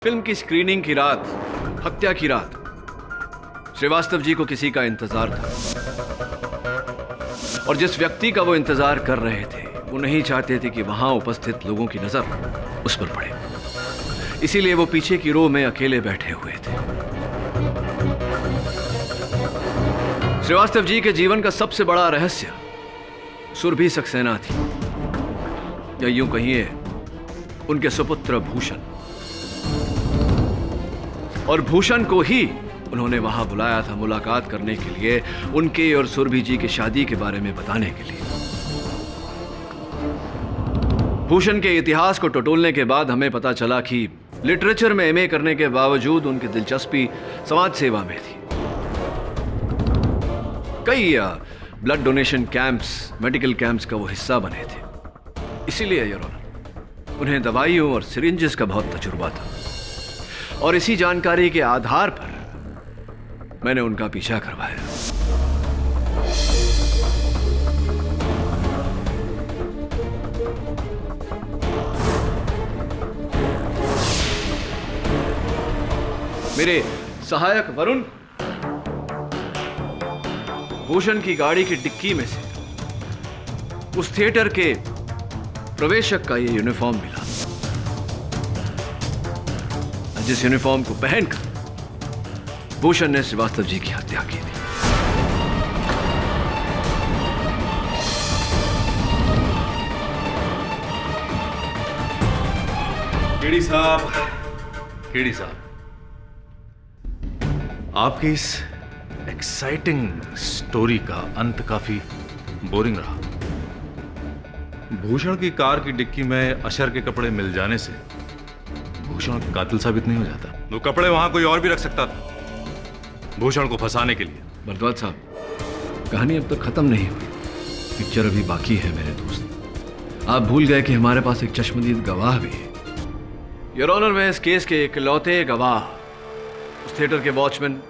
Film की screening की रात, हत्या की रात, श्रीवास्तव जी को किसी का इंतजार था और जिस व्यक्ति का वो इंतजार कर रहे थे वो नहीं चाहते थे कि वहां उपस्थित लोगों की नजर उस पर पड़े। इसीलिए वो पीछे की रो में अकेले बैठे हुए थे। श्रीवास्तव जी के जीवन का सबसे बड़ा रहस्य सुरभि सक्सेना थी, या यूं कहिए उनके सुपुत्र भूषण। और भूषण को ही उन्होंने वहां बुलाया था मुलाकात करने के लिए, उनके और सुरभि जी की शादी के बारे में बताने के लिए। भूषण के इतिहास को टटोलने के बाद हमें पता चला कि लिटरेचर में एमए करने के बावजूद उनकी दिलचस्पी समाज सेवा में थी। कई blood donation camps, medical camps का वो हिस्सा बने थे। इसीलिए योर ऑनर, उन्हें दवाइयों और सिरिंजेस का बहुत तजुर्बा था और इसी जानकारी के आधार पर मैंने उनका पीछा करवाया। मेरे सहायक वरुण भूषण की गाड़ी की डिक्की में से उस थिएटर के प्रवेशक का ये यूनिफॉर्म मिला, जिस यूनिफॉर्म को पहनकर भूषण ने श्रीवास्तव जी की हत्या की थी। केडी साहब, आपकी इस एक्साइटिंग स्टोरी का अंत काफी बोरिंग रहा। भूषण की कार की डिक्की में अशर के कपड़े मिल जाने से भूषण कातिल साबित नहीं हो जाता। वो कपड़े वहां कोई और भी रख सकता था भूषण को फंसाने के लिए। भरद्वाज साहब, कहानी अब तक खत्म नहीं हुई, पिक्चर अभी बाकी है मेरे दोस्त। आप भूल गए कि हमारे पास एक चश्मदीद गवाह भी है। योर ऑनर, मैं इस केस के इकलौते गवाह उस थिएटर के वॉचमैन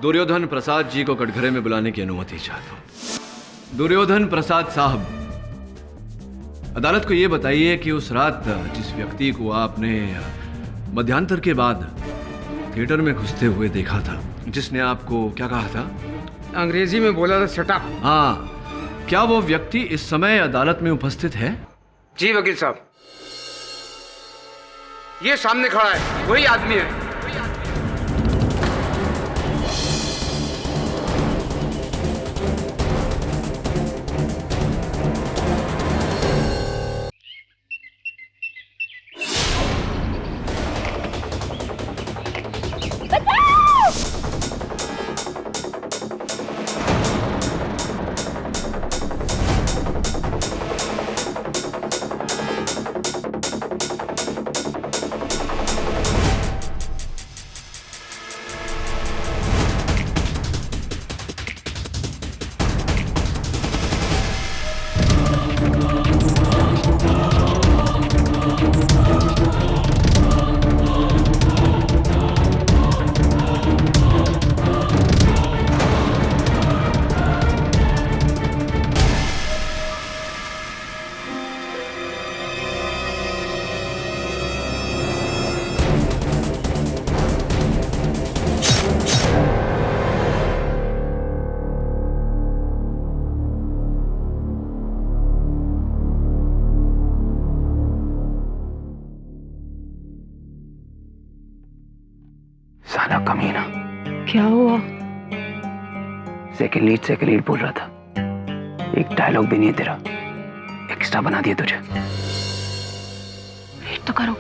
दुर्योधन प्रसाद जी को कटघरे में बुलाने की अनुमति चाहता हूं। दुर्योधन प्रसाद साहब, अदालत को यह बताइए कि उस रात जिस व्यक्ति को आपने मध्यांतर के बाद थिएटर में घुसते हुए देखा था, जिसने आपको क्या कहा था? अंग्रेजी में बोला था शट अप। हाँ, क्या वो व्यक्ति इस समय अदालत में उपस्थित है? जी वकील साहब, ये सामने खड़ा है, वही आदमी है। साला कमीना। क्या हुआ? सेकंड लीड बोल रहा था, एक डायलॉग भी नहीं है तेरा, एक्स्ट्रा बना दिया तुझे। वेट तो करो,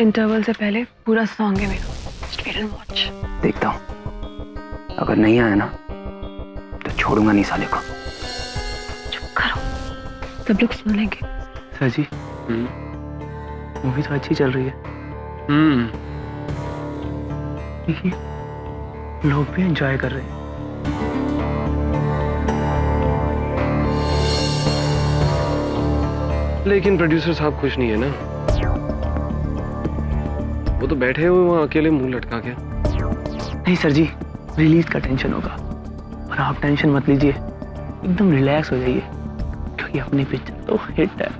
इंटरवल से पहले पूरा सॉन्ग है मेरा। Wait and watch. देखता हूं, अगर नहीं आया ना तो छोड़ूंगा नहीं साले को। चुप करो, सब लोग सुन लेंगे। सर जी, मूवी तो अच्छी चल रही है। लोग भी एंजॉय कर रहे हैं। लेकिन प्रोड्यूसर साहब खुश नहीं है ना, वो तो बैठे हुए वहां अकेले मुंह लटका के। नहीं सर जी, रिलीज का टेंशन होगा और आप टेंशन मत लीजिए, एकदम रिलैक्स हो जाइए क्योंकि अपनी पिक्चर तो हिट है।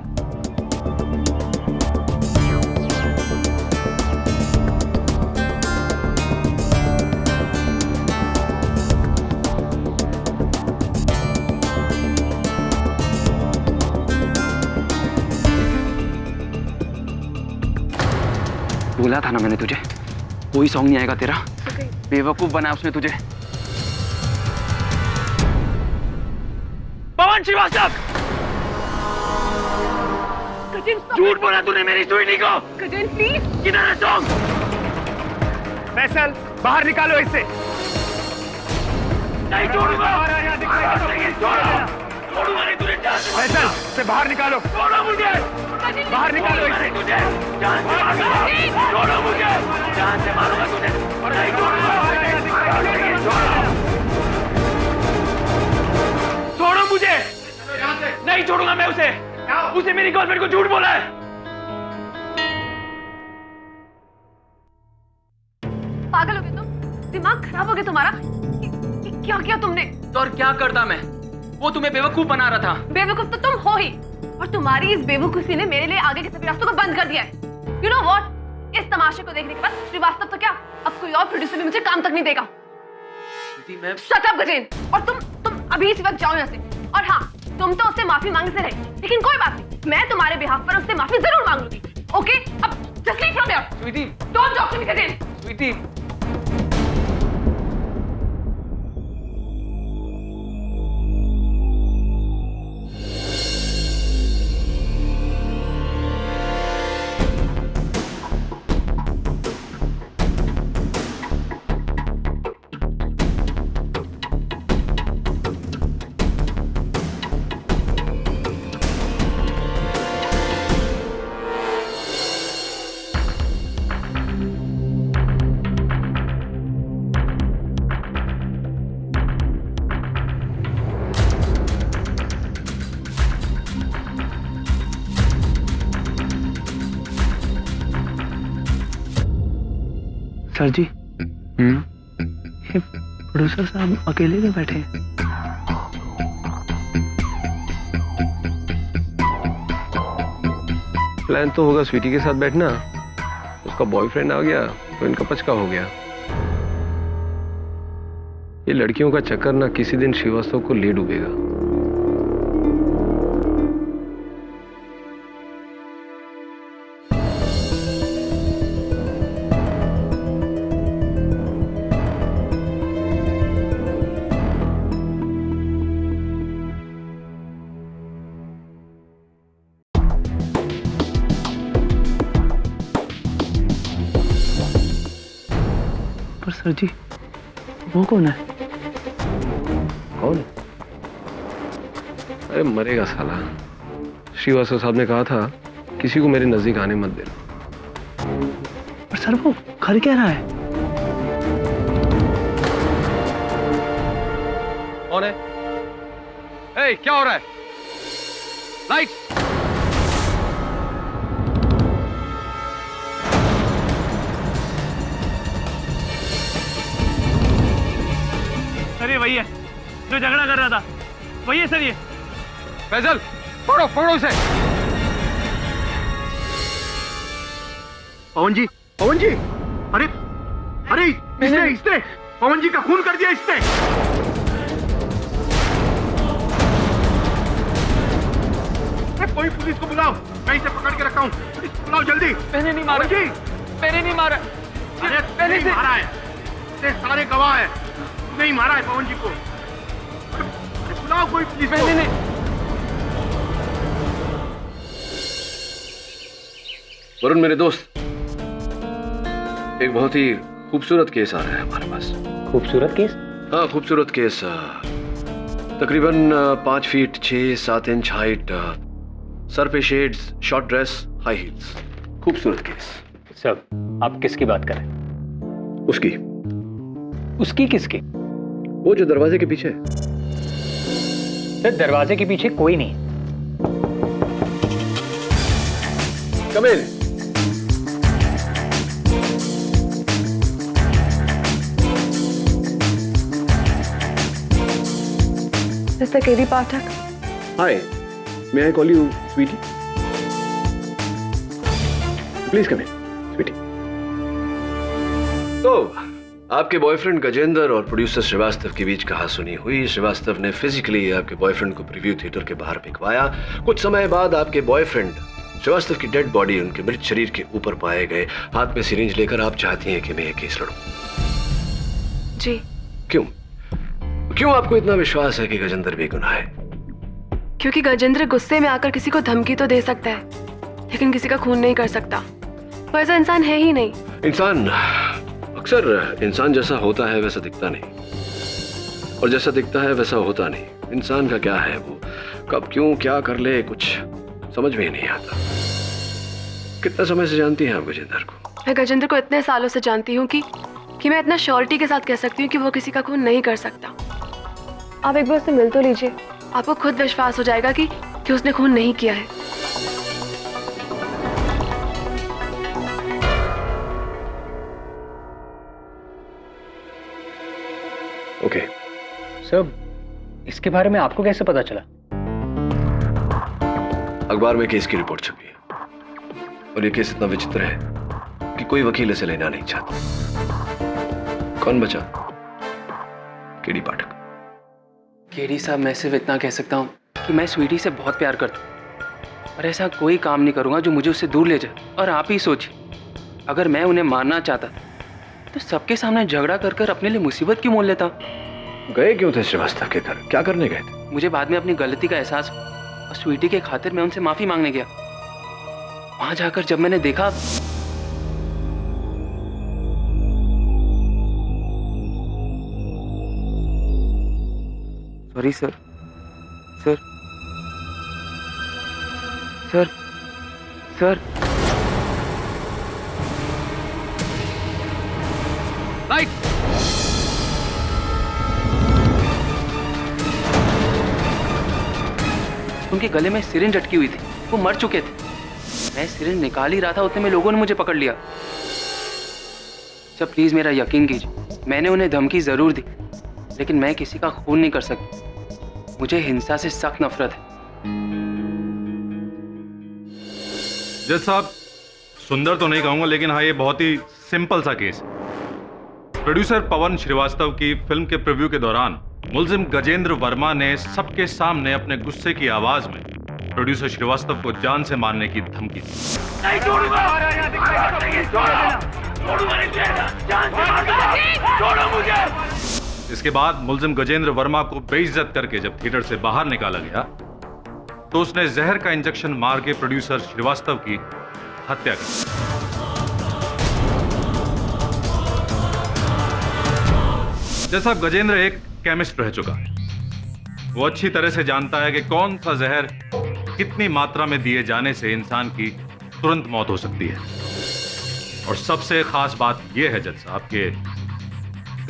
बोला था ना मैंने तुझे, कोई सॉन्ग नहीं आएगा तेरा। बेवकूफ बनाया उसने तुझे। पवन श्रीवास्तव, झूठ बोला तूने मेरी स्वीटी को। गजेन प्लीज। किधर है सॉन्ग? फैसल बाहर निकालो इससे। नहीं छोड़ूंगा। छोड़ूंगा नहीं तुझे। फैसल से बाहर निकालो। छोड़ो मुझे। बाहर निकालो इसे। तुझे जान से मारूंगा। छोड़ो मुझे। जान से मारूंगा तुझे। नहीं छोड़ूंगा। छोड़ो मुझे। नहीं छोड़ूंगा मैं उसे। उसे मेरी गर्लफ्रेंड को झूठ बोला है। पागल हो गए तुम? दिमाग खराब हो गया तुम्हारा? क्या किया तुमने? तो और क्या करता मैं? वो तुम्हें बेवकूफ बना रहा था। बेवकूफ तो तुम हो ही, और तुम्हारी इस बेवकूफी ने मेरे लिए आगे के सभी रास्तों को बंद कर दिया है। You know what? इस तमाशे को देखने के बाद श्रीवास्तव तो क्या, अब कोई और प्रोड्यूसर भी मुझे काम तक नहीं देगा। मैं शट अप गजेन, और तुम अभी इसी वक्त जाओ यहाँ से। और हाँ, तुम तो उससे माफी मांगने से रहे, लेकिन कोई बात नहीं, मैं तुम्हारे बिहाफ पर उससे माफी जरूर मांग लूंगी। ओके, अब just leave from here. Sweetie, don't talk to me Gajen. Sweetie. Sir ji, ये प्रोड्यूसर साहब अकेले क्यों बैठे हैं? प्लान तो होगा स्वीटी के साथ बैठना, उसका बॉयफ्रेंड आ गया तो इनका पचका हो गया। ये लड़कियों का चक्कर ना किसी दिन श्रीवास्तव को ले डूबेगा। पर सर जी, वो कौन है? कौन? अरे मरेगा साला। श्रीवास्तव साहब ने कहा था किसी को मेरे नजदीक आने मत देना। पर सर वो कर क्या रहा है? कौन है? ए, क्या हो रहा है? लाइट। सर ये वही है जो झगड़ा कर रहा था, वही है सर ये। फैसल पकड़ो पकड़ो इसे। पवन जी, पवन जी, अरे अरे इसने पवन जी का खून कर दिया इसने। कोई पुलिस को बुलाओ, मैं इसे पकड़ के रखा हूँ। पुलिस को बुलाओ जल्दी। मैंने नहीं मारा जी, मैंने नहीं मारा। अरे पहले से मारा है, ये सारे गवाह है। नहीं मारा है पवन जी को। बुलाओ कोई पुलिस को। मैंने नहीं। वरुण मेरे दोस्त, एक बहुत ही खूबसूरत केस आ रहा है हमारे पास। खूबसूरत केस? हाँ खूबसूरत केस, तकरीबन 5 फीट 6-7 इंच हाइट, सर पे shades, short dress, high heels. खूबसूरत केस। सर आप किसकी बात कर रहे हैं? उसकी उसकी किसकी? वो जो दरवाजे के पीछे है। सर दरवाजे के पीछे कोई नहीं। Come in. Mister KD Pathak. Hi, may I call you sweetie? Please come in sweetie. तो आपके बॉयफ्रेंड गजेंद्र और प्रोड्यूसर श्रीवास्तव के बीच कहासुनी हुई। श्रीवास्तव ने फिजिकली आपके बॉयफ्रेंड को प्रीव्यू थिएटर के बाहर भिखवाया। कुछ समय बाद आपके बॉयफ्रेंड श्रीवास्तव की डेड बॉडी उनके मृत शरीर के ऊपर पाए गए, हाथ में सिरिंज लेकर आप चाहती हैं कि मैं ये केस लड़ूं? जी। क्यों? क्यों आपको इतना विश्वास है कि गजेंद्र बेगुनाह है? क्योंकि गजेंद्र गुस्से में आकर किसी को धमकी तो दे सकता है, लेकिन किसी का खून नहीं कर सकता। वो ऐसा इंसान है ही नहीं। इंसान अक्सर इंसान जैसा होता है वैसा दिखता नहीं, और जैसा दिखता है वैसा होता नहीं। इंसान का क्या है, वो कब क्यों क्या कर ले कुछ समझ में ही नहीं आता। कितना समय से जानती हैं आप गजेंद्र को? मैं गजेंद्र को इतने सालों से जानती हूँ कि मैं इतना श्योरिटी के साथ कह सकती हूँ कि वो किसी का खून नहीं कर सकता। आप एक बार उससे मिल तो लीजिए, आपको खुद विश्वास हो जाएगा कि उसने खून नहीं किया है। ओके। सर, इसके बारे में आपको कैसे पता चला? अखबार में केस की रिपोर्ट छपी है, और ये केस इतना विचित्र है कि कोई वकील इसे लेना नहीं चाहता। कौन बचा? केडी पाठक। केडी साहब, मैं सिर्फ इतना कह सकता हूँ कि मैं स्वीटी से बहुत प्यार करता हूँ, और ऐसा कोई काम नहीं करूँगा जो मुझे उससे दूर ले जाए। और आप ही सोचिए, अगर मैं उन्हें मारना चाहता तो सबके सामने झगड़ा कर कर अपने लिए मुसीबत क्यों मोल लेता? गए क्यों थे श्रीवास्तव के घर? क्या करने गए थे? मुझे बाद में अपनी गलती का एहसास हुआ, और स्वीटी के खातिर मैं उनसे माफी मांगने गया। वहां जाकर जब मैंने देखा, sorry sir, sir, sir, sir, light. उनके गले में सिरिंज अटकी हुई थी, वो मर चुके थे। मैं सिरिंज निकाल ही रहा था, उतने में लोगों ने मुझे पकड़ लिया। सर प्लीज मेरा यकीन कीजिए, मैंने उन्हें धमकी जरूर दी, लेकिन मैं किसी का खून नहीं कर सकती। मुझे हिंसा से सख्त नफरत है। जज साहब, सुंदर तो नहीं कहूंगा, लेकिन हाँ ये बहुत ही सिंपल सा केस है। प्रोड्यूसर पवन श्रीवास्तव की फिल्म के प्रीव्यू के दौरान मुलजिम गजेंद्र वर्मा ने सबके सामने अपने गुस्से की आवाज में प्रोड्यूसर श्रीवास्तव को जान से मारने की धमकी दी। इसके बाद मुलजिम गजेंद्र वर्मा को बेइज्जत करके जब थिएटर से बाहर निकाला गया तो उसने जहर का इंजेक्शन मार के प्रोड्यूसर श्रीवास्तव की हत्या कर दी। जैसा गजेंद्र एक केमिस्ट रह चुका है, वो अच्छी तरह से जानता है कि कौन सा जहर कितनी मात्रा में दिए जाने से इंसान की तुरंत मौत हो सकती है। और सबसे खास बात यह है जज साहब कि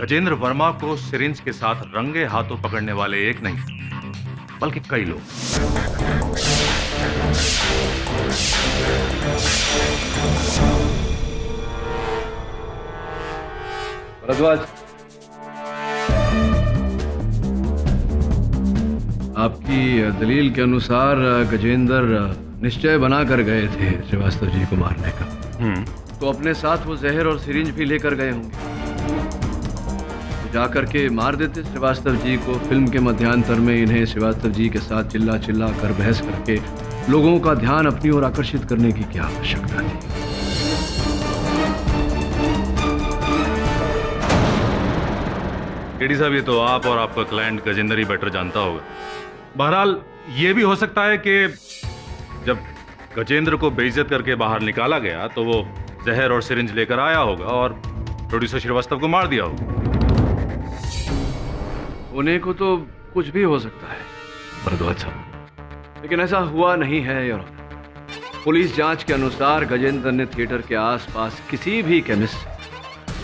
गजेंद्र वर्मा को सिरिंज के साथ रंगे हाथों पकड़ने वाले एक नहीं बल्कि कई लोग। भरद्वाज, आपकी दलील के अनुसार गजेंद्र निश्चय बनाकर गए थे श्रीवास्तव जी को मारने का। तो अपने साथ वो जहर और सिरिंज भी लेकर गए होंगे, तो जाकर के मार देते श्रीवास्तव जी को। फिल्म के मध्यांतर में इन्हें श्रीवास्तव जी के साथ चिल्ला चिल्ला कर बहस करके लोगों का ध्यान अपनी ओर आकर्षित करने की क्या आवश्यकता थी? केडी साहब, ये तो आप और आपका क्लाइंट गजेंद्र ही बेटर जानता होगा। बहरहाल ये भी हो सकता है कि जब गजेंद्र को बेइज्जत करके बाहर निकाला गया तो वो जहर और सिरिंज लेकर आया होगा और प्रोड्यूसर श्रीवास्तव को मार दिया होगा। होने को तो कुछ भी हो सकता है भरद्वाज साहब, लेकिन ऐसा हुआ नहीं है यार। पुलिस जांच के अनुसार गजेंद्र ने थिएटर के आसपास किसी भी केमिस्ट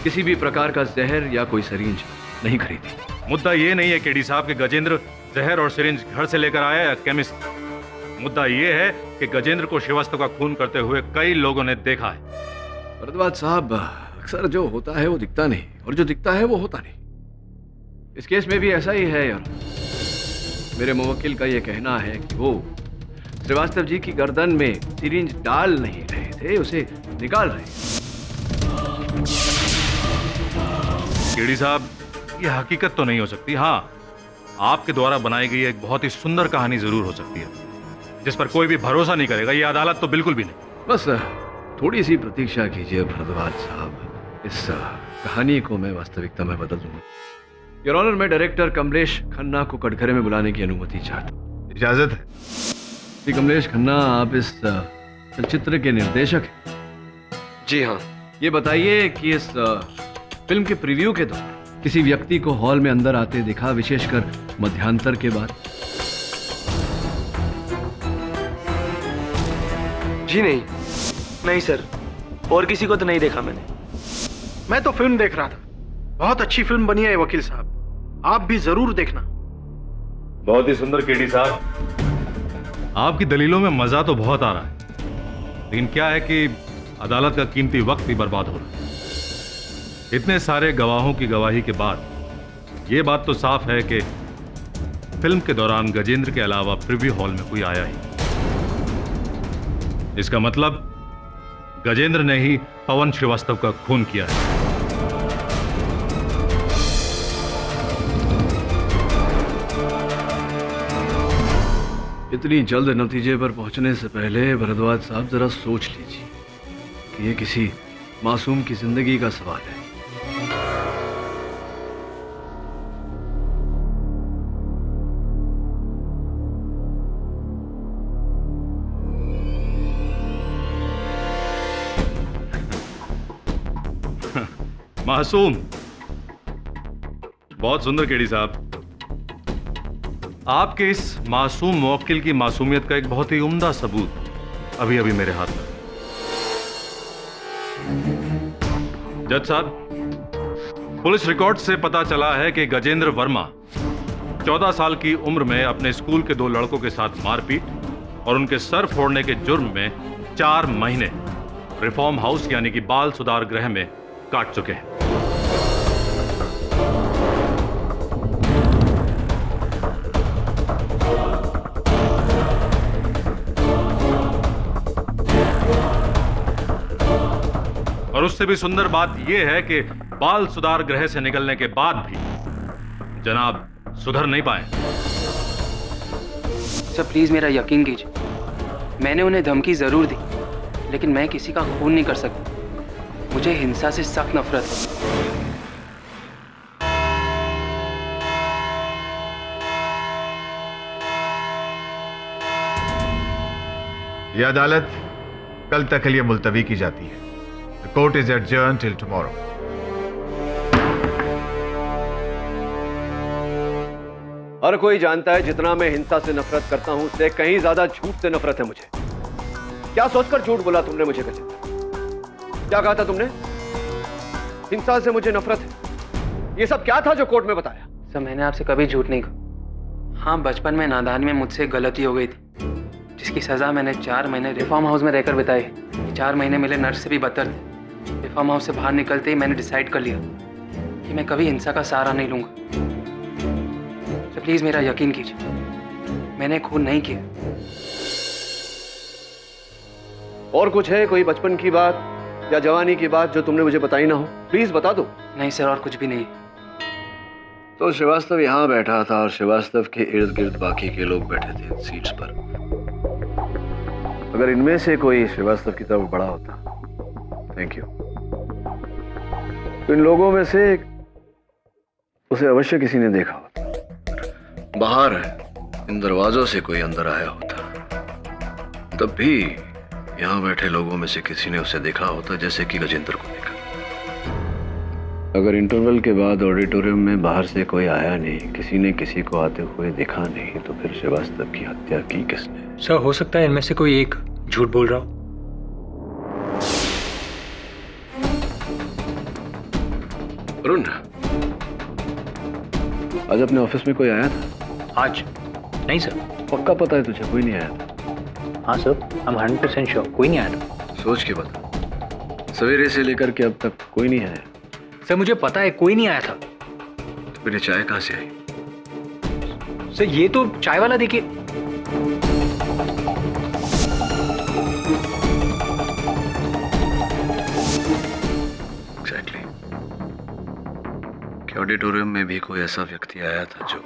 किसी भी प्रकार का जहर या कोई सिरिंज नहीं खरीदी। मुद्दा ये नहीं है केडी साहब कि गजेंद्र जहर और सिरिंज घर से लेकर आया या केमिस्ट। मुद्दा ये है कि गजेंद्र को श्रीवास्तव का खून करते हुए कई लोगों ने देखा है। भरद्वाज साहब, अक्सर जो होता है वो दिखता नहीं, और जो दिखता है वो होता नहीं। इस केस में भी ऐसा ही है यार। मेरे मुवक्किल का ये कहना है कि वो श्रीवास्तव जी की गर्दन में सिरिंज डाल नहीं रहे थे, उसे निकाल रहे थे। केडी साहब, ये हकीकत तो नहीं हो सकती। हाँ, आपके द्वारा बनाई गई एक बहुत ही सुंदर कहानी जरूर हो सकती है जिस पर कोई भी भरोसा नहीं करेगा। ये अदालत तो बिल्कुल भी नहीं। बस थोड़ी सी प्रतीक्षा कीजिए भारद्वाज साहब, इस कहानी को मैं वास्तविकता में बदल दूंगा। योर ऑनर, मैं डायरेक्टर कमलेश खन्ना को कटघरे में बुलाने की अनुमति चाहता हूँ। इजाजत है? जी कमलेश खन्ना, आप इस चलचित्र के निर्देशक हैं। जी हाँ। ये बताइए कि इस फिल्म के प्रीव्यू के दौरान किसी व्यक्ति को हॉल में अंदर आते दिखा, विशेषकर मध्यांतर के बाद? जी नहीं सर, और किसी को तो नहीं देखा मैंने। मैं तो फिल्म देख रहा था। बहुत अच्छी फिल्म बनी है वकील साहब, आप भी जरूर देखना। बहुत ही सुंदर केडी साहब, आपकी दलीलों में मजा तो बहुत आ रहा है, लेकिन क्या है कि अदालत का कीमती वक्त भी बर्बाद हो रहा है। इतने सारे गवाहों की गवाही के बाद यह बात तो साफ है कि फिल्म के दौरान गजेंद्र के अलावा प्रीव्यू हॉल में कोई आया ही। इसका मतलब गजेंद्र ने ही पवन श्रीवास्तव का खून किया है। इतनी जल्द नतीजे पर पहुंचने से पहले भारद्वाज साहब जरा सोच लीजिए कि ये किसी मासूम की जिंदगी का सवाल है। मासूम, बहुत सुंदर केडी साहब। आपके इस मासूम मुवक्किल की मासूमियत का एक बहुत ही उम्दा सबूत अभी अभी मेरे हाथ में। जज साहब, पुलिस रिकॉर्ड से पता चला है कि गजेंद्र वर्मा 14 साल की उम्र में अपने स्कूल के 2 लड़कों के साथ मारपीट और उनके सर फोड़ने के जुर्म में 4 महीने रिफॉर्म हाउस यानी कि बाल सुधार गृह में काट चुके हैं। और उससे भी सुंदर बात यह है कि बाल सुधार गृह से निकलने के बाद भी जनाब सुधर नहीं पाए। सर प्लीज मेरा यकीन कीजिए, मैंने उन्हें धमकी जरूर दी, लेकिन मैं किसी का खून नहीं कर सकता। मुझे हिंसा से सख्त नफरत है। यह अदालत कल तक के लिए मुलतवी की जाती है। The court is adjourned till tomorrow. हर कोई जानता है जितना मैं हिंसा से नफरत करता हूं, उससे कहीं ज्यादा झूठ से नफरत है मुझे। क्या सोचकर झूठ बोला तुमने मुझे गजेंद्र? क्या कहा था तुमने? हिंसा से मुझे नफरत है। ये सब क्या था जो कोर्ट में बताया? सर मैंने आपसे कभी झूठ नहीं कहा। हाँ, बचपन में नादान में मुझसे गलती हो गई थी, जिसकी सजा मैंने 4 महीने रिफॉर्म हाउस में रहकर बिताए। 4 महीने मिले नर्स से भी बदतर थे। रिफॉर्म हाउस से बाहर निकलते ही मैंने डिसाइड कर लिया कि मैं कभी हिंसा का सहारा नहीं लूंगा। तो प्लीज मेरा यकीन कीजिए, मैंने खून नहीं किया। और कुछ है, कोई बचपन की बात या जवानी की बात जो तुमने मुझे बताई ना हो? प्लीज बता दो। नहीं सर, और कुछ भी नहीं। तो श्रीवास्तव यहाँ बैठा था और श्रीवास्तव के इर्द गिर्द बाकी के लोग बैठे थे इन सीट्स पर। अगर इनमें से कोई श्रीवास्तव की तरफ बड़ा होता, थैंक यू, तो इन लोगों में से उसे अवश्य किसी ने देखा होता। बाहर इन दरवाजों से कोई अंदर आया होता, तब भी यहाँ बैठे लोगों में से किसी ने उसे देखा होता, जैसे कि गजेंद्र को देखा। अगर इंटरवल के बाद ऑडिटोरियम में बाहर से कोई आया नहीं, किसी ने किसी को आते हुए देखा नहीं, तो फिर श्रीवास्तव की हत्या की किसने? सर हो सकता है इनमें से कोई एक झूठ बोल रहा हो। अरुण, आज अपने ऑफिस में कोई आया था? आज नहीं सर। पक्का पता है तुझे कोई नहीं आया था? हाँ सर, हम 100% श्योर कोई नहीं आया था। सोच के बता, सवेरे से लेकर के अब तक कोई नहीं आया? सर मुझे पता है कोई नहीं आया था। तो फिर ये चाय कहाँ से आई? सर ये तो चाय वाला देखिए। एग्जैक्टली। क्या ऑडिटोरियम में भी कोई ऐसा व्यक्ति आया था जो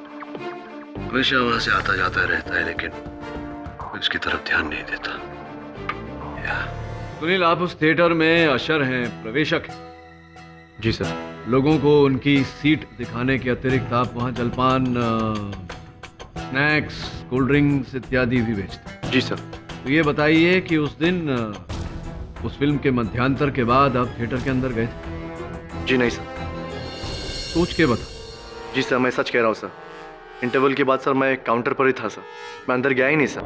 हमेशा वहां से आता जाता रहता है, लेकिन उसकी तरफ ध्यान नहीं देता। सुनील, आप उस थिएटर में अशर हैं, प्रवेशक हैं। जी सर। लोगों को उनकी सीट दिखाने के अतिरिक्त आप वहाँ जलपान, स्नैक्स, कोल्ड ड्रिंक्स इत्यादि भी बेचते हैं। जी सर। तो ये बताइए कि उस दिन उस फिल्म के मध्यांतर के बाद आप थिएटर के अंदर गए थे? जी नहीं सर। सोच के बता। जी सर, मैं सच कह रहा हूँ सर। इंटरवल के बाद सर मैं काउंटर पर ही था सर, मैं अंदर गया ही नहीं सर।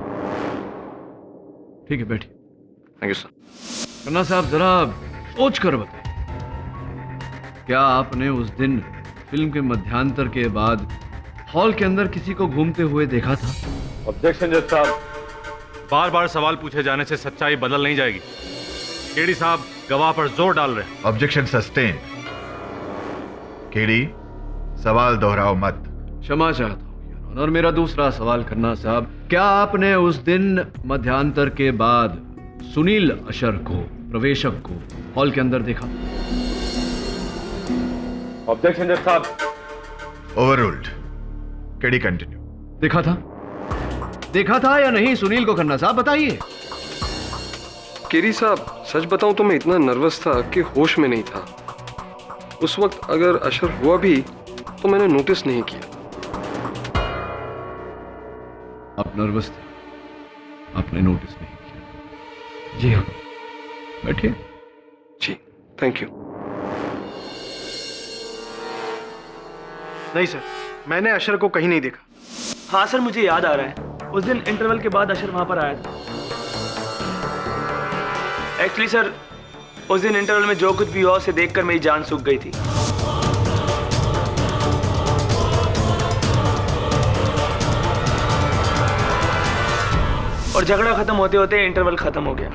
ठीक है, बैठिए। Thank you sir. खन्ना साहब, जरा सोच कर बताइए, क्या आपने उस दिन फिल्म के मध्यांतर के बाद हॉल के अंदर किसी को घूमते हुए देखा था? ऑब्जेक्शन जज साहब, बार बार सवाल पूछे जाने से सच्चाई बदल नहीं जाएगी। केडी साहब गवाह पर जोर डाल रहे हैं। Objection sustain. केडी, सवाल दोहराओ मत। क्षमा चाहता हूँ योर ऑनर। और मेरा दूसरा सवाल, खन्ना साहब, क्या आपने उस दिन मध्यांतर के बाद सुनील अशर को, प्रवेशक को, हॉल के अंदर देखा? ऑब्जेक्शन जज साहब। ओवररूल्ड। KD continue. देखा था? देखा था या नहीं सुनील को? खन्ना साहब बताइए। केरी साहब, सच बताऊं तो मैं इतना नर्वस था कि होश में नहीं था। उस वक्त अगर अशर हुआ भी तो मैंने नोटिस नहीं किया। आप नर्वस थे, आपने नोटिस नहीं किया। जी हाँ, बैठिए। जी, थैंक यू। नहीं सर, मैंने अशर को कहीं नहीं देखा। हाँ सर, मुझे याद आ रहा है, उस दिन इंटरवल के बाद अशर वहां पर आया था। एक्चुअली सर, उस दिन इंटरवल में जो कुछ भी हुआ उसे देखकर मेरी जान सूख गई थी। और झगड़ा खत्म होते होते इंटरवल खत्म हो गया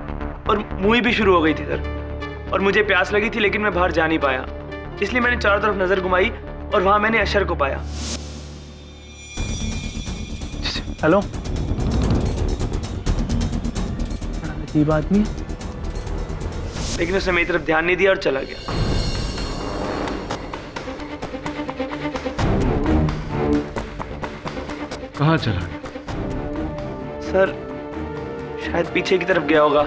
और मूवी भी शुरू हो गई थी सर। और मुझे प्यास लगी थी लेकिन मैं बाहर जा नहीं पाया, इसलिए मैंने चारों तरफ नजर घुमाई और वहां मैंने अशर को पाया। हेलो, अजीब आदमी, लेकिन उसने मेरी तरफ ध्यान नहीं दिया और चला गया। कहाँ चला गया? सर, शायद पीछे की तरफ गया होगा।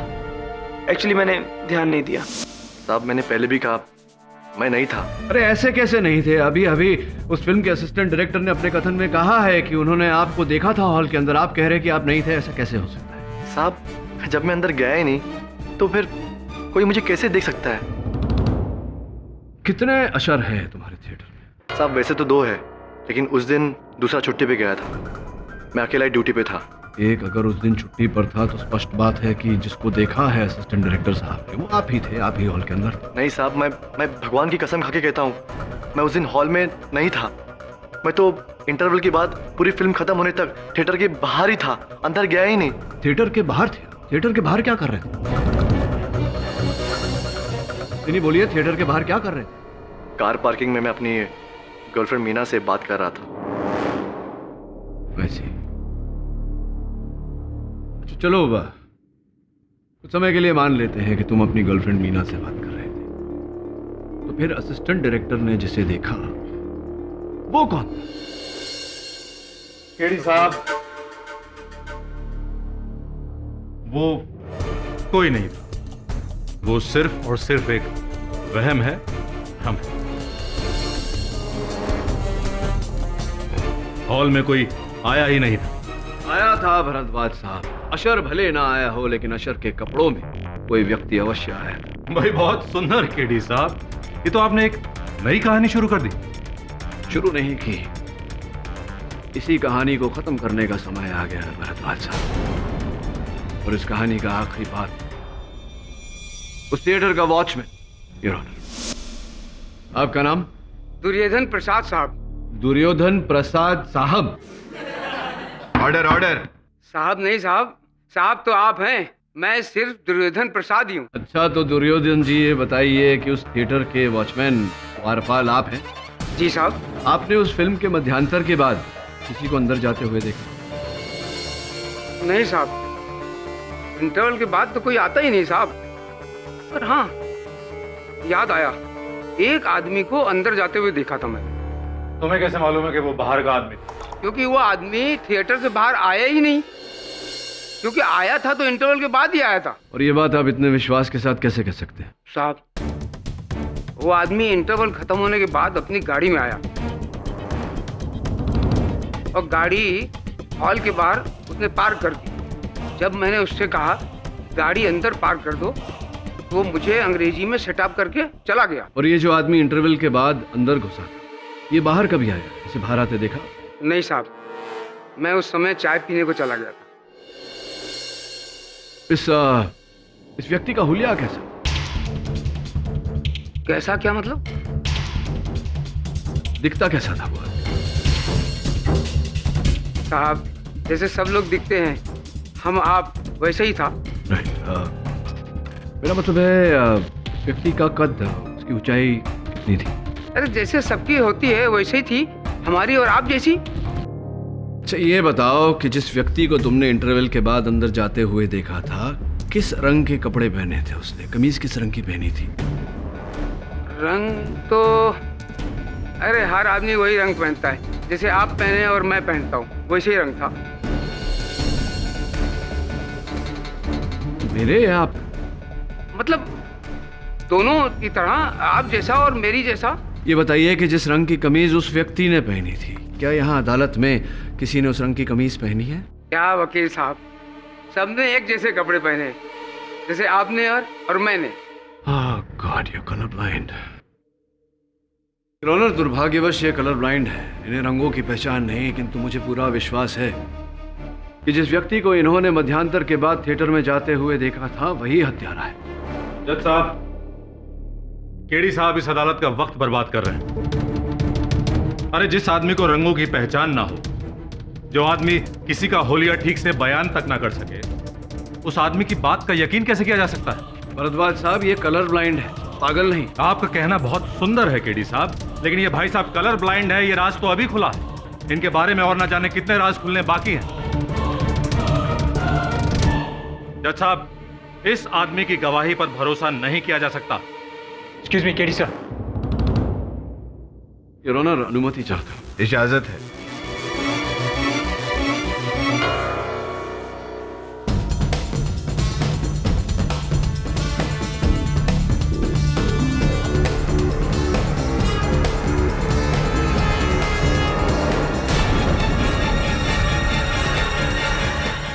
एक्चुअली मैंने ध्यान नहीं दिया। साहब, मैंने पहले भी कहा मैं नहीं था। अरे ऐसे कैसे नहीं थे? अभी अभी उस फिल्म के असिस्टेंट डायरेक्टर ने अपने कथन में कहा है कि उन्होंने आपको देखा था हॉल के अंदर। आप कह रहे हैं कि आप नहीं थे, ऐसा कैसे हो सकता है? साहब, जब मैं अंदर गया ही नहीं तो फिर कोई मुझे कैसे देख सकता है? कितने अशर है तुम्हारे थिएटर में? साहब, वैसे तो 2 है, लेकिन उस दिन दूसरा छुट्टी पे गया था, मैं अकेला ड्यूटी पे था। एक अगर उस दिन छुट्टी पर था तो स्पष्ट बात है कि जिसको देखा है असिस्टेंट डायरेक्टर साहब ने, वो आप ही थे, आप ही हॉल के अंदर थे। नहीं साहब, मैं भगवान की कसम खा के कहता हूँ, मैं उस दिन हॉल में नहीं था। मैं तो इंटरवल के बाद पूरी फिल्म खत्म होने तक थिएटर के बाहर ही था, अंदर गया ही नहीं। थिएटर के बाहर थे? थिएटर के बाहर क्या कर रहे थे? नहीं बोलिए, थिएटर के बाहर क्या कर रहे थे? कार पार्किंग में मैं अपनी गर्लफ्रेंड मीना से बात कर रहा था। वैसे चलो कुछ समय के लिए मान लेते हैं कि तुम अपनी गर्लफ्रेंड मीना से बात कर रहे थे, तो फिर असिस्टेंट डायरेक्टर ने जिसे देखा वो कौन था? केडी साहब, वो कोई नहीं था। वो सिर्फ और सिर्फ एक वहम है, भ्रम है। हॉल में कोई आया ही नहीं था। आया था भरद्वाज साहब। अशर भले ना आया हो, लेकिन अशर के कपड़ों में कोई व्यक्ति अवश्य आया। भाई बहुत सुंदर केडी साहब, ये तो आपने एक नई कहानी शुरू कर दी। शुरू नहीं की, इसी कहानी को खत्म करने का समय आ गया है भरद्वाज साहब। और इस कहानी का आखिरी पार्ट उस थिएटर का वॉचमैन, योर ऑनर। आपका नाम? दुर्योधन प्रसाद साहब। दुर्योधन प्रसाद साहब। Order order. साहब नहीं साहब, साहब तो आप हैं, मैं सिर्फ दुर्योधन प्रसाद ही हूँ। अच्छा, तो दुर्योधन जी ये बताइए कि उस थिएटर के वॉचमैन द्वारपाल आप हैं? जी साहब। आपने उस फिल्म के मध्यांतर के बाद किसी को अंदर जाते हुए देखा? नहीं साहब, इंटरवल के बाद तो कोई आता ही नहीं साहब। पर हाँ, याद आया, एक आदमी को अंदर जाते हुए देखा था मैंने। तुम्हें कैसे मालूम है कि वो बाहर का आदमी था? क्योंकि वो आदमी थिएटर से बाहर आया ही नहीं। क्योंकि आया था तो इंटरवल के बाद ही आया था। और ये बात आप इतने विश्वास के साथ कैसे कह सकते हैं? साहब, वो आदमी इंटरवल खत्म होने के बाद अपनी गाड़ी में आया और गाड़ी हॉल के बाहर उसने पार्क कर दी। जब मैंने उससे कहा गाड़ी अंदर पार्क कर दो तो वो मुझे अंग्रेजी में सेटअप करके चला गया। और ये जो आदमी इंटरवल के बाद अंदर घुसा था, ये बाहर कभी आया? इसे बाहर आते देखा? नहीं साहब, मैं उस समय चाय पीने को चला गया था। इस व्यक्ति का हुलिया कैसा? कैसा क्या मतलब? दिखता कैसा था वो? साहब, जैसे सब लोग दिखते हैं, हम आप वैसे ही था। नहीं, मेरा मतलब है व्यक्ति का कद, उसकी ऊंचाई कितनी थी? अरे जैसे सबकी होती है वैसे ही थी, हमारी और आप जैसी। अच्छा ये बताओ कि जिस व्यक्ति को तुमने इंटरवल के बाद अंदर जाते हुए देखा था, किस रंग के कपड़े पहने थे उसने? कमीज किस रंग की पहनी थी? रंग तो अरे हर आदमी वही रंग पहनता है, जैसे आप पहने और मैं पहनता हूँ, वैसे ही रंग था। मेरे या आप? मतलब दोनों की तरह, आप जैसा और मेरी जैसा। ये बताइए कि जिस रंग की कमीज उस व्यक्ति ने पहनी थी, क्या यहाँ अदालत में किसी ने उस रंग की कमीज पहनी है? क्या वकील साहब, सबने एक जैसे कपड़े पहने, जैसे आपने और मैंने। Oh God, you're color blind. Your honour, दुर्भाग्यवश ये कलर ब्लाइंड है, इन्हें रंगों की पहचान नहीं, किंतु मुझे पूरा विश्वास है कि जिस व्यक्ति को इन्होंने मध्यांतर के बाद थिएटर में जाते हुए देखा था वही हत्यारा है। जज साहब, केडी साहब इस अदालत का वक्त बर्बाद कर रहे हैं। अरे जिस आदमी को रंगों की पहचान ना हो, जो आदमी किसी का होलिया ठीक से बयान तक ना कर सके, उस आदमी की बात का यकीन कैसे किया जा सकता है? भरद्वाज साहब, ये कलर ब्लाइंड है, पागल नहीं। आपका कहना बहुत सुंदर है केडी साहब, लेकिन ये भाई साहब कलर ब्लाइंड है, ये राज तो अभी खुला है। इनके बारे में और ना जाने कितने राज खुलने बाकी हैं। जज साहब, इस आदमी की गवाही पर भरोसा नहीं किया जा सकता। Excuse me KD sir. Your honour, अनुमति चाहता हूं। इजाजत है।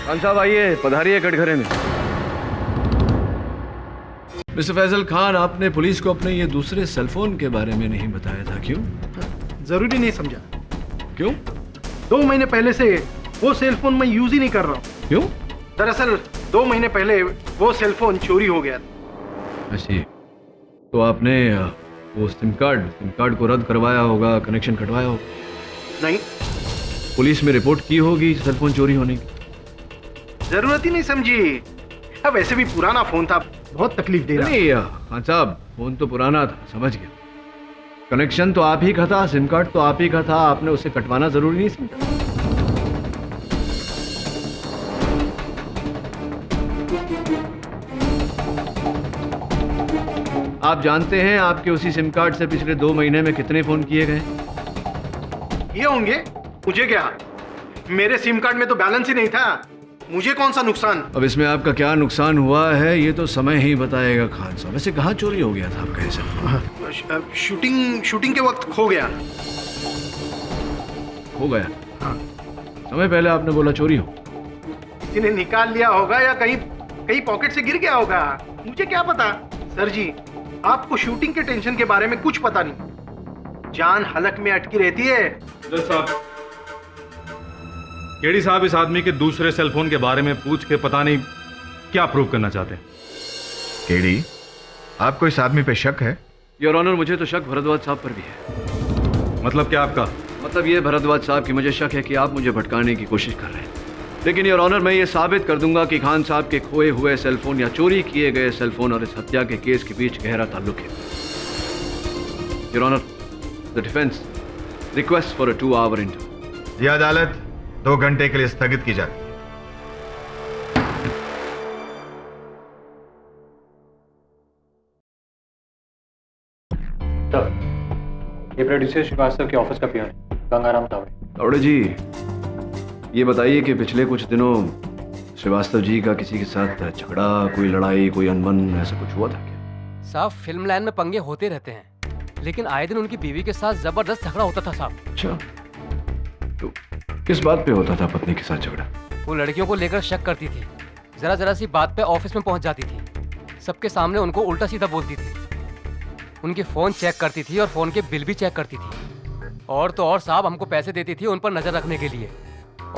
खान साहब आइए, पधारिए कटघरे में। मिस्टर फैजल खान, आपने पुलिस को अपने ये दूसरे सेलफोन के बारे में नहीं बताया था, क्यों? जरूरी नहीं समझा। क्यों? 2 महीने पहले से वो सेलफोन मैं यूज ही नहीं कर रहा हूँ। क्यों? दरअसल 2 महीने पहले वो सेलफोन चोरी हो गया था। ऐसी तो आपने वो सिम कार्ड को रद्द करवाया होगा, कनेक्शन कटवाया होगा? नहीं। पुलिस में रिपोर्ट की होगी सेलफोन चोरी होने की? जरूरत ही नहीं समझी। अब वैसे भी पुराना फोन था, बहुत तकलीफ दे रहा। नहीं खान साहब, फोन तो पुराना था, समझ गया। कनेक्शन तो आप ही का था, सिम कार्ड तो आप ही का था, आपने उसे कटवाना जरूरी नहीं समझा? आप जानते हैं आपके उसी सिम कार्ड से पिछले 2 महीने में कितने फोन किए गए? ये होंगे, मुझे क्या, मेरे सिम कार्ड में तो बैलेंस ही नहीं था, मुझे कौन सा नुकसान। अब इसमें आपका क्या नुकसान हुआ है ये तो समय ही बताएगा खान साहब। वैसे कहाँ चोरी हो गया था आपका ये सेलफोन? शूटिंग के वक्त खो गया। हो गया? हाँ। समय पहले आपने बोला चोरी हो। किसी ने निकाल लिया होगा या कहीं पॉकेट से गिर गया होगा, मुझे क्या पता। सर जी, आपको शूटिंग के टेंशन के बारे में कुछ पता नहीं, जान हलक में अटकी रहती है। जज साहब, केडी साहब इस आदमी के दूसरे सेलफोन के बारे में पूछ के पता नहीं क्या प्रूव करना चाहते हैं। केडी, आपको इस आदमी पे शक है? योर ऑनर, मुझे तो शक भरद्वाज साहब पर भी है। मतलब क्या आपका? मतलब ये भरद्वाज साहब कि मुझे शक है कि आप मुझे भटकाने की कोशिश कर रहे हैं, लेकिन योर ऑनर मैं ये साबित कर दूंगा कि खान साहब के खोए हुए सेलफोन या चोरी किए गए सेलफोन और इस हत्या के केस के बीच गहरा ताल्लुक है। Your honour, the defence request for a 2-hour interview. यह अदालत 2 घंटे के लिए स्थगित की जाती है। ये प्रोड्यूसर श्रीवास्तव के ऑफिस का पियन है, गंगाराम तावड़े। तावड़े जी, ये बताइए कि पिछले कुछ दिनों श्रीवास्तव जी का किसी के साथ झगड़ा, कोई लड़ाई, कोई अनबन ऐसा कुछ हुआ था क्या? साहब फिल्म लाइन में पंगे होते रहते हैं, लेकिन आए दिन उनकी बीवी के साथ जबरदस्त झगड़ा होता था साहब। अच्छा, तो किस बात पे होता था पत्नी के साथ झगड़ा? वो लड़कियों को लेकर शक करती थी, जरा जरा सी बात पे ऑफिस में पहुंच जाती थी, सबके सामने उनको उल्टा सीधा बोलती थी, उनके फोन चेक करती थी और फोन के बिल भी चेक करती थी, और तो और साहब हमको पैसे देती थी उन पर नजर रखने के लिए,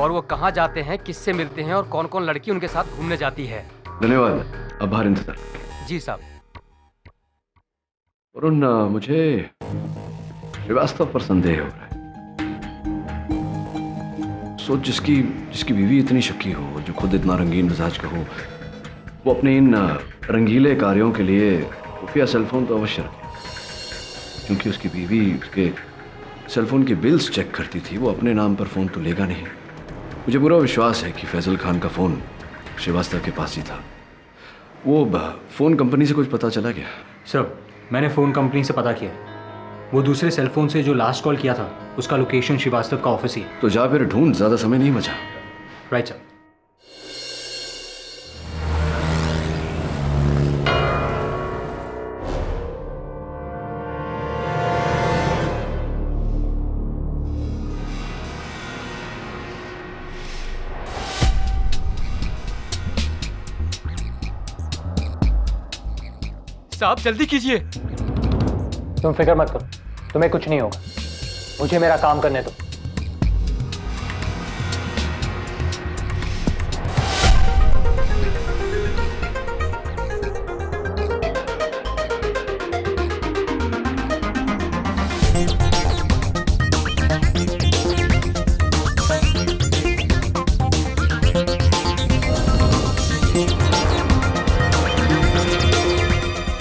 और वो कहाँ जाते हैं, किससे मिलते हैं और कौन कौन लड़की उनके साथ घूमने जाती है। धन्यवाद, अब बाहर इंतजार। जी साहब। वरुण, मुझे श्रीवास्तव पर संदेह हो रहा है। सोच, जिसकी बीवी इतनी शक्की हो, जो खुद इतना रंगीन मिजाज का हो, वो अपने इन रंगीले कार्यों के लिए खुफिया सेलफोन तो अवश्य रखे, क्योंकि उसकी बीवी उसके सेलफोन के बिल्स चेक करती थी, वो अपने नाम पर फ़ोन तो लेगा नहीं। मुझे पूरा विश्वास है कि फैजल खान का फ़ोन श्रीवास्तव के पास ही था। वो फ़ोन कंपनी से कुछ पता चला क्या? सर, मैंने फ़ोन कंपनी से पता किया, वो दूसरे सेलफोन से जो लास्ट कॉल किया था उसका लोकेशन श्रीवास्तव का ऑफिस ही। तो जा फिर ढूंढ, ज़्यादा समय नहीं बचा। Right sir. साहब जल्दी कीजिए। तुम फिक्र मत करो, तुम्हें कुछ नहीं होगा, मुझे मेरा काम करने दो।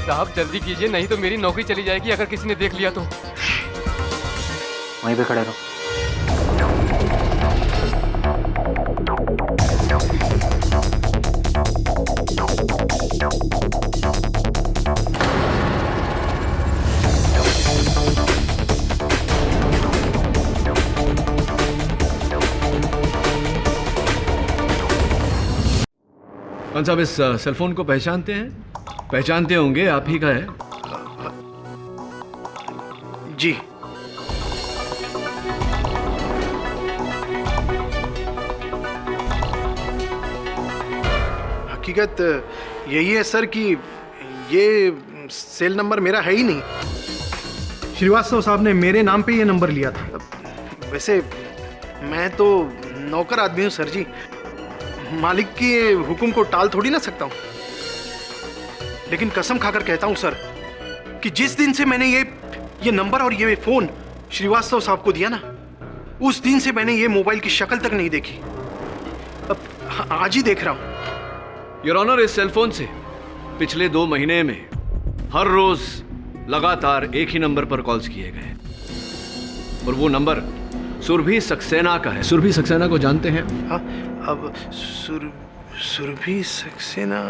साहब जल्दी कीजिए, नहीं तो मेरी नौकरी चली जाएगी अगर किसी ने देख लिया तो। वहीं पे खड़े रहो। कौन साहब इस सेलफोन को पहचानते हैं? पहचानते होंगे, आप ही का है। जी। हकीकत यही है सर कि ये सेल नंबर मेरा है ही नहीं। श्रीवास्तव साहब ने मेरे नाम पे ये नंबर लिया था। वैसे मैं तो नौकर आदमी हूँ सर जी, मालिक के हुक्म को टाल थोड़ी ना सकता हूँ। लेकिन कसम खाकर कहता हूँ सर कि जिस दिन से मैंने ये नंबर और ये फोन श्रीवास्तव साहब को दिया ना, उस दिन से मैंने ये मोबाइल की शक्ल तक नहीं देखी। अब आज ही देख रहा हूँ। योर ऑनर, इस सेलफोन से पिछले 2 महीने में हर रोज लगातार एक ही नंबर पर कॉल्स किए गए, और वो नंबर सुरभि सक्सेना का है। सुरभि सक्सेना को जानते हैं? हाँ, अब सुरभि सक्सेना।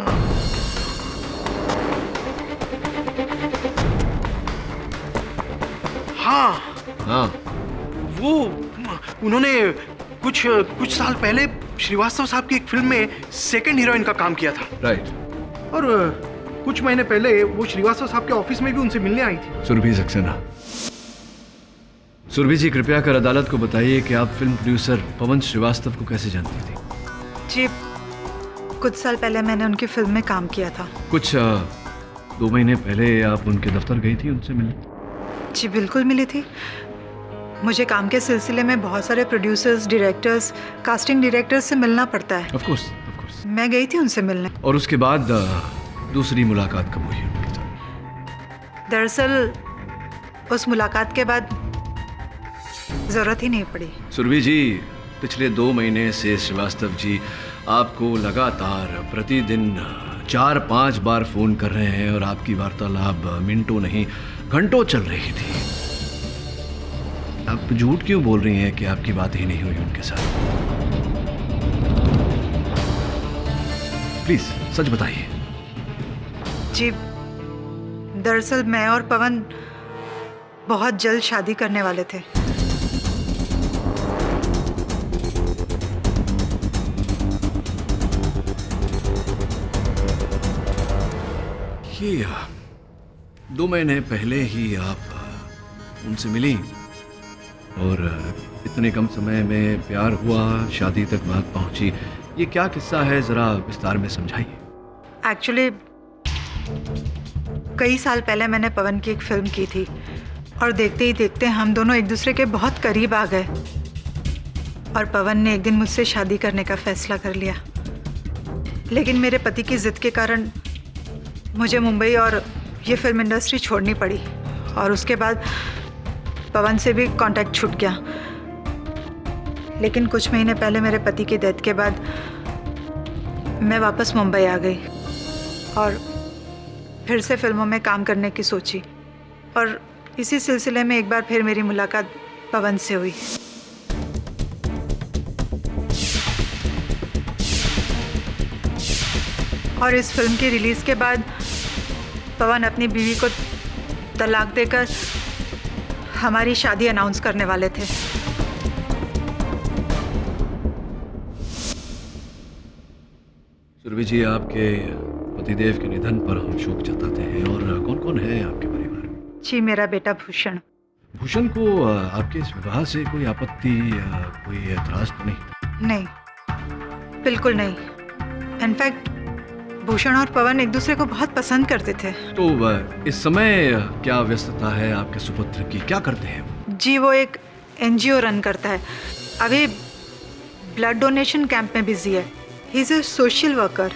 हाँ, वो उन्होंने कुछ साल पहले श्रीवास्तव साहब की एक फिल्म में सेकंड हीरोइन का काम किया था। राइट। और कुछ महीने पहले वो श्रीवास्तव साहब के ऑफिस में भी उनसे मिलने आई थी। सुरभि सक्सेना। सुरभि जी, कृपया कर अदालत को बताइए कि आप फिल्म प्रोड्यूसर पवन श्रीवास्तव को कैसे जानती थी? जी, कुछ साल पहले मैंने उनकी फिल्म में काम किया था। कुछ 2 महीने पहले आप उनके दफ्तर गई थी उनसे मिलने? जी बिल्कुल मिली थी। मुझे काम के सिलसिले में बहुत सारे प्रोड्यूसर्स, डायरेक्टर्स, कास्टिंग डायरेक्टर्स से मिलना पड़ता है। Of course. मैं गई थी उनसे मिलने। और उसके बाद दूसरी मुलाकात कब हुई उनके साथ? दरअसल उस मुलाकात के बाद जरूरत ही नहीं पड़ी। सुरभि जी, पिछले 2 महीने से श्रीवास्तव जी आपको लगातार प्रतिदिन 4-5 बार फोन कर रहे हैं, और आपकी वार्तालाप मिनटों नहीं घंटों चल रही थी। आप झूठ क्यों बोल रही हैं कि आपकी बात ही नहीं हुई उनके साथ? प्लीज सच बताइए। जी, दरअसल मैं और पवन बहुत जल्द शादी करने वाले थे। देखिए 2 महीने पहले ही आप उनसे मिली और इतने कम समय में प्यार हुआ, शादी तक बात पहुंची। ये क्या किस्सा है, जरा विस्तार में समझाइए। एक्चुअली कई साल पहले मैंने पवन की एक फिल्म की थी और देखते ही देखते हम दोनों एक दूसरे के बहुत करीब आ गए और पवन ने एक दिन मुझसे शादी करने का फैसला कर लिया। लेकिन मेरे पति की जिद के कारण मुझे मुंबई और ये फिल्म इंडस्ट्री छोड़नी पड़ी और उसके बाद पवन से भी कांटेक्ट छूट गया। लेकिन कुछ महीने पहले मेरे पति की डेथ के बाद मैं वापस मुंबई आ गई और फिर से फिल्मों में काम करने की सोची और इसी सिलसिले में एक बार फिर मेरी मुलाकात पवन से हुई। और इस फिल्म की रिलीज के बाद पवन अपनी बीवी को तलाक देकर हमारी शादी अनाउंस करने वाले थे। सुरभि जी, आपके पतिदेव के निधन पर हम शोक जताते हैं। और कौन कौन है आपके परिवार में? जी, मेरा बेटा भूषण। भूषण को आपके इस विवाह से कोई आपत्ति या कोई एतराज तो नहीं? नहीं, बिल्कुल नहीं। इनफैक्ट भूषण और पवन एक दूसरे को बहुत पसंद करते थे। तो इस समय क्या व्यस्तता है आपके सुपुत्र की, क्या करते हैं? जी, वो एक NGO रन करता है। अभी ब्लड डोनेशन कैंप में बिजी है। He is a social worker.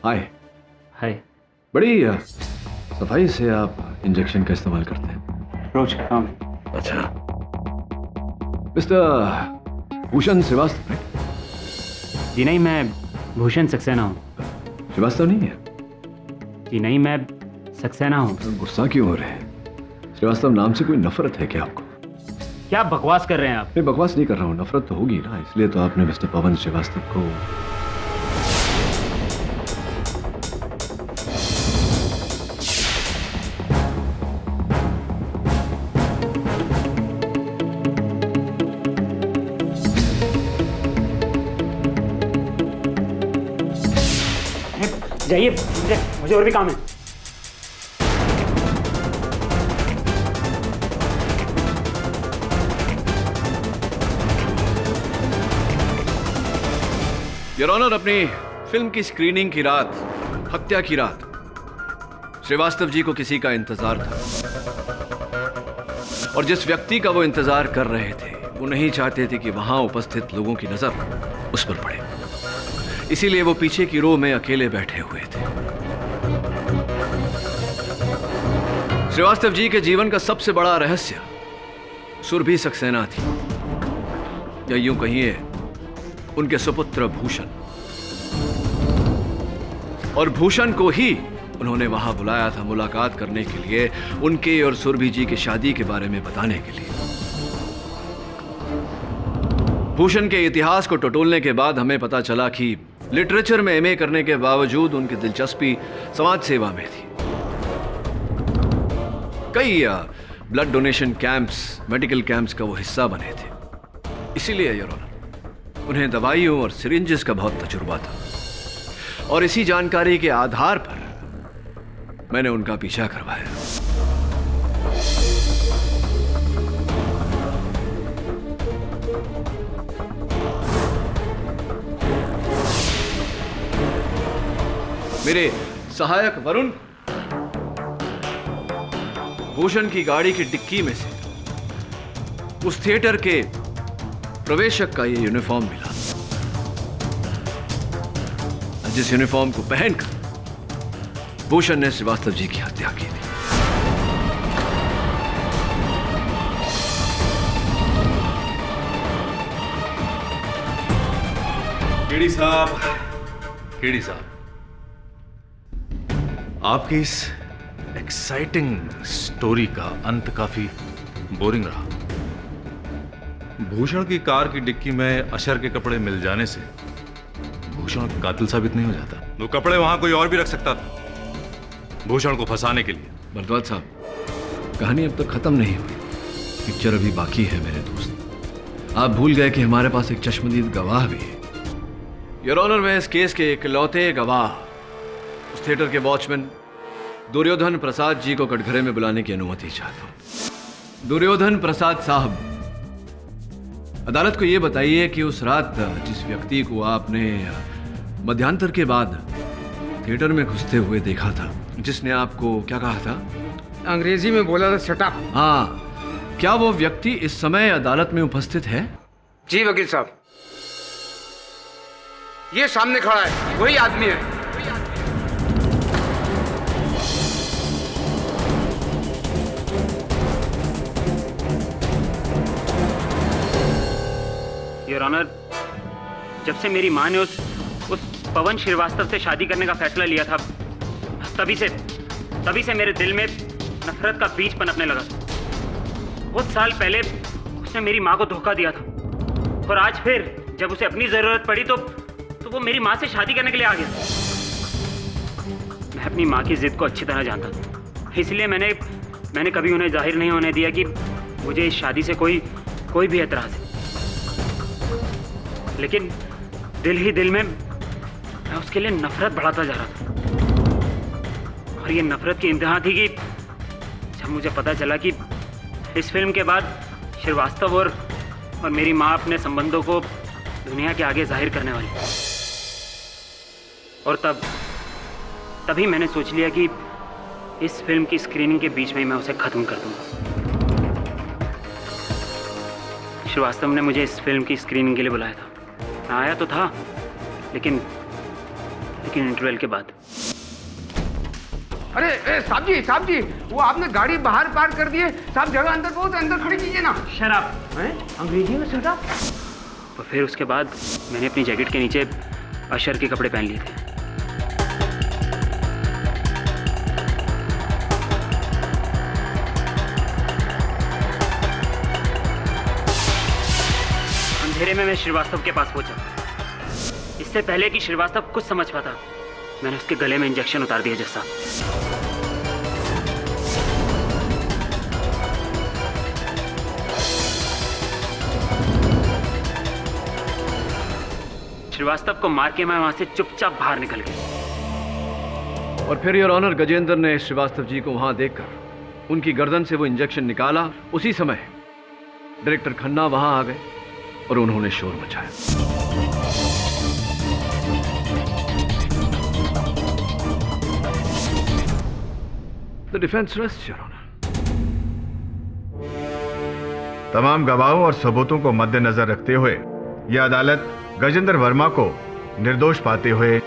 Hi. Hi. बड़ी सफाई से आप इंजेक्शन का इस्तेमाल करते हैं। रोज का काम। अच्छा, मिस्टर भूषण श्रीवास्तव राइट? जी नहीं, मैं भूषण सक्सेना हूँ। श्रीवास्तव नहीं है? जी नहीं, मैं सक्सेना हूँ। गुस्सा क्यों हो रहे हैं? श्रीवास्तव नाम से कोई नफरत है क्या आपको? क्या बकवास कर रहे हैं आप? मैं बकवास नहीं कर रहा हूँ, नफरत तो होगी ना, इसलिए तो आपने मिस्टर पवन श्रीवास्तव को। जाइए, मुझे और भी काम है। योर ऑनर, अपनी फिल्म की स्क्रीनिंग की रात, हत्या की रात, श्रीवास्तव जी को किसी का इंतजार था और जिस व्यक्ति का वो इंतजार कर रहे थे वो नहीं चाहते थे कि वहां उपस्थित लोगों की नजर उस पर पड़े, इसीलिए वो पीछे की रो में अकेले बैठे हुए थे। श्रीवास्तव जी के जीवन का सबसे बड़ा रहस्य सुरभि सक्सेना थी, या यूं कहिए उनके सुपुत्र भूषण। और भूषण को ही उन्होंने वहां बुलाया था मुलाकात करने के लिए, उनके और सुरभि जी की शादी के बारे में बताने के लिए। भूषण के इतिहास को टटोलने के बाद हमें पता चला कि लिटरेचर में एमए करने के बावजूद उनकी दिलचस्पी समाज सेवा में थी। कई blood donation camps, medical camps का वो हिस्सा बने थे। इसीलिए योर ऑनर, उन्हें दवाइयों और सिरिंजेस का बहुत तजुर्बा था और इसी जानकारी के आधार पर मैंने उनका पीछा करवाया। मेरे सहायक वरुण भूषण की गाड़ी की डिक्की में से उस थिएटर के प्रवेशक का ये यूनिफॉर्म मिला, जिस यूनिफॉर्म को पहनकर भूषण ने श्रीवास्तव जी की हत्या की थी। केडी साहब, आपकी इस एक्साइटिंग स्टोरी का अंत काफी बोरिंग रहा। भूषण की कार की डिक्की में अशर के कपड़े मिल जाने से भूषण कातिल साबित नहीं हो जाता। वो कपड़े वहां कोई और भी रख सकता था भूषण को फंसाने के लिए। भरद्वाज साहब, कहानी अब तक खत्म नहीं हुई, पिक्चर अभी बाकी है मेरे दोस्त। आप भूल गए कि हमारे पास एक चश्मदीद गवाह भी है। योर ऑनर, मैं इस केस के इकलौते गवाह उस थिएटर के वॉचमैन दुर्योधन प्रसाद जी को कटघरे में बुलाने की अनुमति चाहता हूं। दुर्योधन प्रसाद साहब, अदालत को यह बताइए कि उस रात जिस व्यक्ति को आपने मध्यांतर के बाद थिएटर में घुसते हुए देखा था, जिसने आपको क्या कहा था? अंग्रेजी में बोला था शट अप। हाँ, क्या वो व्यक्ति इस समय अदालत में उपस्थित है? जी वकील साहब, ये सामने खड़ा है, वही आदमी है। योर ऑनर, जब से मेरी माँ ने उस पवन श्रीवास्तव से शादी करने का फैसला लिया था, तभी से मेरे दिल में नफरत का बीज पनपने लगा। कुछ साल पहले उसने मेरी माँ को धोखा दिया था और आज फिर जब उसे अपनी जरूरत पड़ी तो वो मेरी माँ से शादी करने के लिए आ गया। मैं अपनी माँ की जिद को अच्छी तरह जानता था, इसलिए मैंने कभी उन्हें जाहिर नहीं होने दिया कि मुझे इस शादी से कोई भी एतराज है। लेकिन दिल ही दिल में मैं उसके लिए नफरत बढ़ाता जा रहा था और ये नफरत की इंतहा थी कि जब मुझे पता चला कि इस फिल्म के बाद श्रीवास्तव और मेरी माँ अपने संबंधों को दुनिया के आगे जाहिर करने वाली, और तभी मैंने सोच लिया कि इस फिल्म की स्क्रीनिंग के बीच में ही मैं उसे खत्म कर दूंगा। श्रीवास्तव ने मुझे इस फिल्म की स्क्रीनिंग के लिए बुलाया था। मैं आया तो था, लेकिन इंटरवल के बाद। अरे साहब जी, वो आपने गाड़ी बाहर पार्क कर दी है। साहब, जगह अंदर बहुत, अंदर खड़ी कीजिए ना। शराब अंग्रेजी में शराब। और फिर उसके बाद मैंने अपनी जैकेट के नीचे अशर के कपड़े पहन लिए थे। अंधेरे में मैं श्रीवास्तव के पास पहुंचा। इससे पहले कि श्रीवास्तव कुछ समझ पाता, मैंने उसके गले में इंजेक्शन उतार दिया। जैसा श्रीवास्तव को मार के मैं वहां से चुपचाप बाहर निकल गया। और फिर योर ऑनर, गजेंद्र ने श्रीवास्तव जी को वहां देखकर उनकी गर्दन से वो इंजेक्शन निकाला। उसी समय डायरेक्टर खन्ना वहां आ गए और उन्होंने शोर मचाया। The defence rest your honour. तमाम गवाहों और सबूतों को मद्देनजर रखते हुए यह अदालत गजेंद्र वर्मा को निर्दोष पाते हुए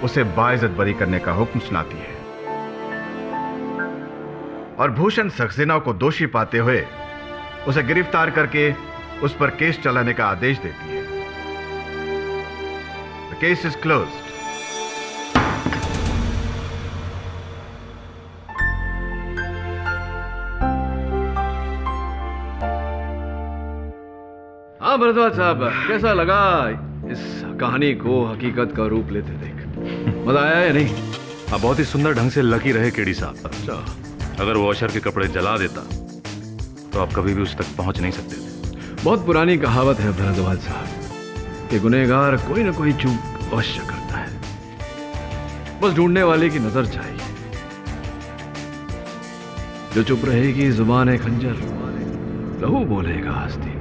उसे बाइज्जत बरी करने का हुक्म सुनाती है और भूषण सक्सेना को दोषी पाते हुए उसे गिरफ्तार करके उस पर केस चलाने का आदेश देती है। The case is closed. हाँ भरद्वाज साहब, कैसा लगा इस कहानी को हकीकत का रूप लेते देख मजा आया या नहीं? अब बहुत ही सुंदर ढंग से लकी रहे केडी साहब। अच्छा, अगर वो अशर के कपड़े जला देता तो आप कभी भी उस तक पहुंच नहीं सकते थे। बहुत पुरानी कहावत है भरद्वाज साहब कि गुनहगार कोई ना कोई चूक अवश्य करता है, बस ढूंढने वाले की नजर चाहिए। जो चुप रहेगी जुबान खंजर, लहू बोलेगा हस्ती।